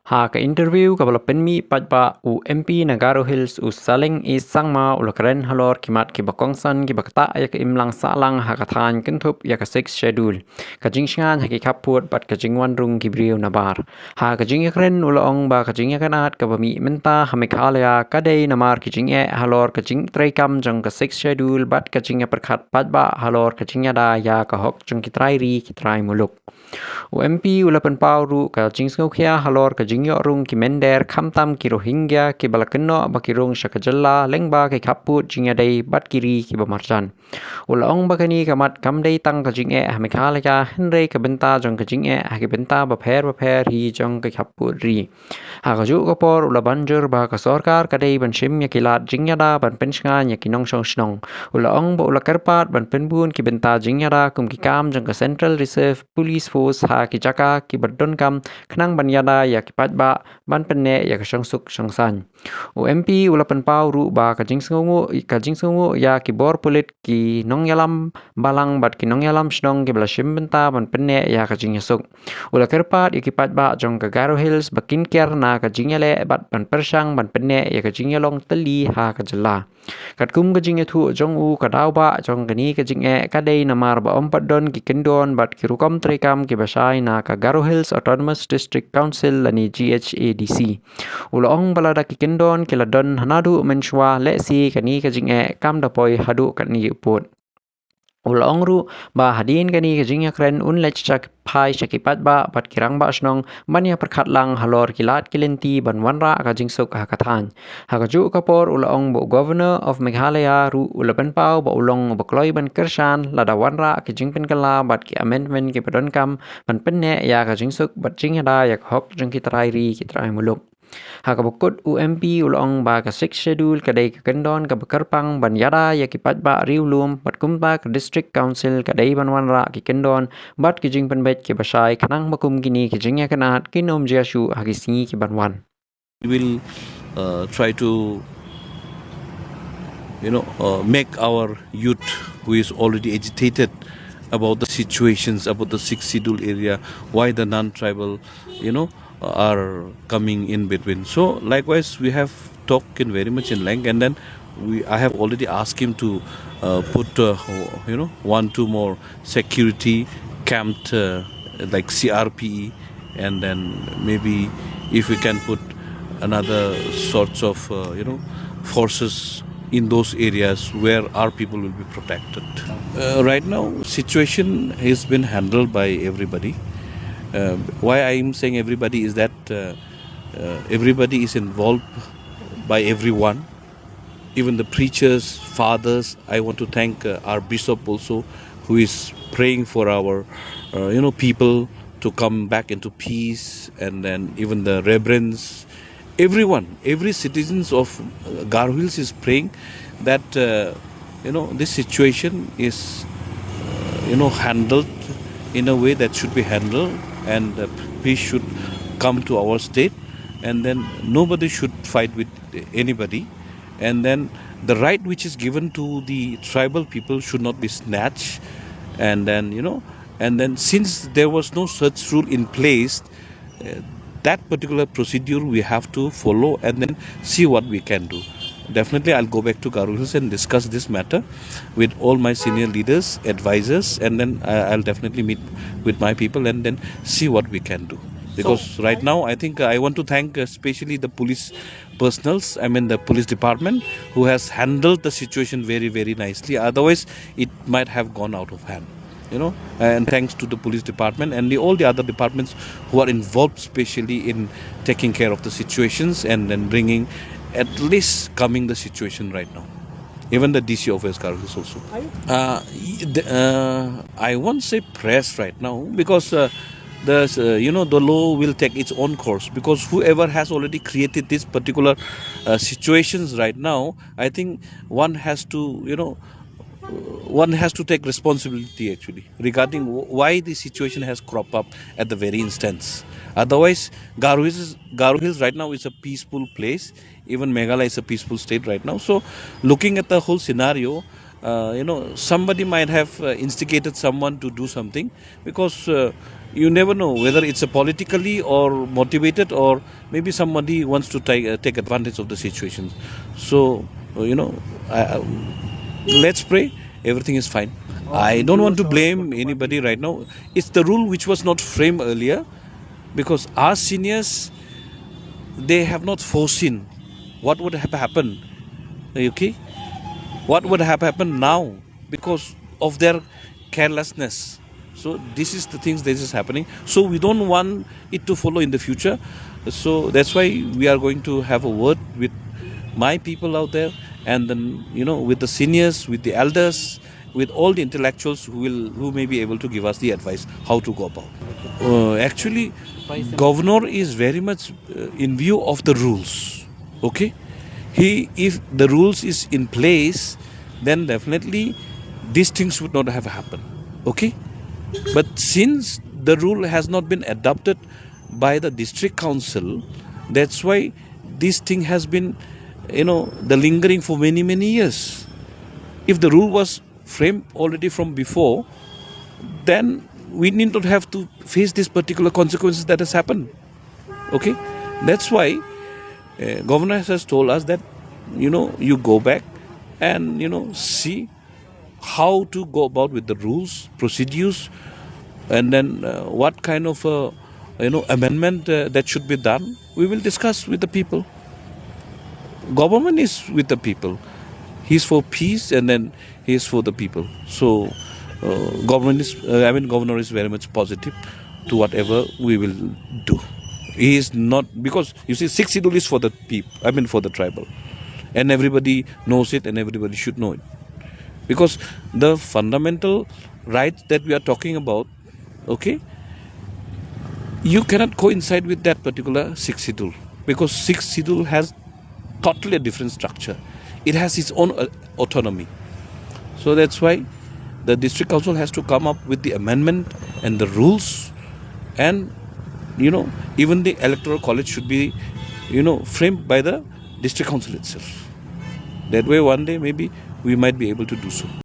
Haka interview kabala penmi pajba u MP na Garo Hills u saling is sangma ulakren halor kimat ki bakongsan ki bakta ya ke imlang salang hakathan kentup ya ka 6 schedule kajing shngan haki kaput bat kajing wanrung ki briu nabar ha kajing yakren ulong ba kajing yakanat ka bami menta hamikhalaya kadai namar kajing e halor kajing traikam jong ka 6 schedule bat kajing ya perkhat pajba halor kajing ya da ya ka hok jong ki trairi ki trai muluk u MP ulapan pauru ka jing skaukhia halor ka jingyo rung ki mender khamtam ki Rohingya ki balakeno bakirung shakajalla lengba ki khaput jingya dei bat kiri ki bamarjan ulong bakani kamat kamdei tang ka jing e hamikhalaya henrei ka benta jong ka jing e ki benta ba pher hi jong ka khaput ri ha ka ju ka por ulabanjur ba ka sarkar ka dei ban shim ya kilat jingya da ban penshnga ya ki nong shong shnong ulong ba ulakarpat ban penbun ki benta jingya da kum ki kam jong ka Central Reserve Police Force ha ki jaka ki badon kam khnang banyada ya ki patba ban penne ya ka shangsuk shangsan u MP ulapan pau ru ba ka jingsngu ya ki bor pulit ki nong yalam balang bat ki nong yalam shnong ki bla shimbenta ban penne ya ka jingyasuk ula kerpat ya ki patba jong ka Garo Hills bakin ker na ka jingyale bat ban persang ban penne ya ka jingyalong teli ha ka jalla kat kum ka jingya thu jong u ka daw ba jong kani ka jingye ka dei namar ba ompat don ki kendon bat ki rukom trikam ki basai na ka Garo Hills Autonomous District Council lani GHADC ulong balada ki kendon ki ladon hanadu menshwa le si kani ka jingye kam da poi hadu kat ni uput ulong ru ba hadin kani ka jingya kren un lech chak phai shakipat ba bat kirang ba snong mania perkhat lang halor kilat kilenti ban wanra ka jingsuk hakathan hakaju kapor ulong bo governor of Meghalaya ru ulaban pau ba ulong bakloi ban kershan lada wanra ki jingpen kala bat ki amendment ki padon kam ban penne ya ka jingsuk bat jinghada yak hok jingki trai ri ki trai muluk hakabukut UMP ulong ba ka 6 schedule kadai ka kendon ka bekerpang ban yada ya ki patba riulum bat kumpa ka district council kadai ban wanra ki kendon bat ki jing penbet ki basai kanang makum kini ki jingya kanat kinom jiashu hagisni ki banwan we will try to make our youth who is already agitated about the situations about the 6 schedule area why the non-tribal are coming in between. So likewise we have talked in very much in length, and then I have already asked him to put 1-2 more security camped like CRPE, and then maybe if we can put another sorts of forces in those areas where our people will be protected. Right now situation has been handled by everybody. Why I am saying everybody is that everybody is involved by everyone, even the preachers, fathers. I want to thank our bishop also, who is praying for our people to come back into peace, and then even the reverends, every citizens of Garo Hills is praying that this situation is handled in a way that should be handled, and peace should come to our state, and then nobody should fight with anybody, and then the right which is given to the tribal people should not be snatched, and then since there was no such rule in place, that particular procedure we have to follow and then see what we can do. Definitely I'll go back to Garo Hills and discuss this matter with all my senior leaders, advisors, and then I'll definitely meet with my people and then see what we can do. Because right now I think I want to thank especially the police personals, the police department, who has handled the situation very, very nicely. Otherwise it might have gone out of hand. And thanks to the police department and all the other departments who are involved specially in taking care of the situations and then bringing, at least calming the situation right now. Even the DC office Garo Hills also. I won't say press right now, because the law will take its own course, because whoever has already created this particular situations right now, I think one has to take responsibility actually regarding why the situation has cropped up at the very instance. Otherwise, Garo Hills right now is a peaceful place. Even Meghalaya is a peaceful state right now. So looking at the whole scenario, somebody might have instigated someone to do something, because you never know whether it's a politically or motivated, or maybe somebody wants to take advantage of the situation. So let's pray everything is fine. I don't want to blame anybody right now. It's the rule which was not framed earlier, because our seniors, they have not foreseen what would have happened. Okay, what would have happened now because of their carelessness. So this is the things that is happening. So we don't want it to follow in the future. So that's why we are going to have a word with my people out there, and then with the seniors, with the elders, with all the intellectuals who may be able to give us the advice how to go about. Actually, governor is very much in view of the rules. Okay, if the rules is in place, then definitely these things would not have happened. Okay, but since the rule has not been adopted by the district council, that's why this thing has been the lingering for many years. If the rule was framed already from before, then we need not have to face these particular consequences that has happened. Okay, that's why governor has told us that you go back and see how to go about with the rules, procedures, and then what kind of amendment that should be done. We will discuss with the people. Government is with the people. He's for peace, and then he is for the people. So governor is very much positive to whatever we will do. He is not, because you see, 6 schedule is for the people. For the tribal, and everybody knows it, and everybody should know it, because the fundamental rights that we are talking about, okay, you cannot coincide with that particular 6 schedule, because 6 schedule has totally a different structure. It has its own autonomy. So that's why the district council has to come up with the amendment and the rules, and even the electoral college should be framed by the district council itself. That way one day maybe we might be able to do so.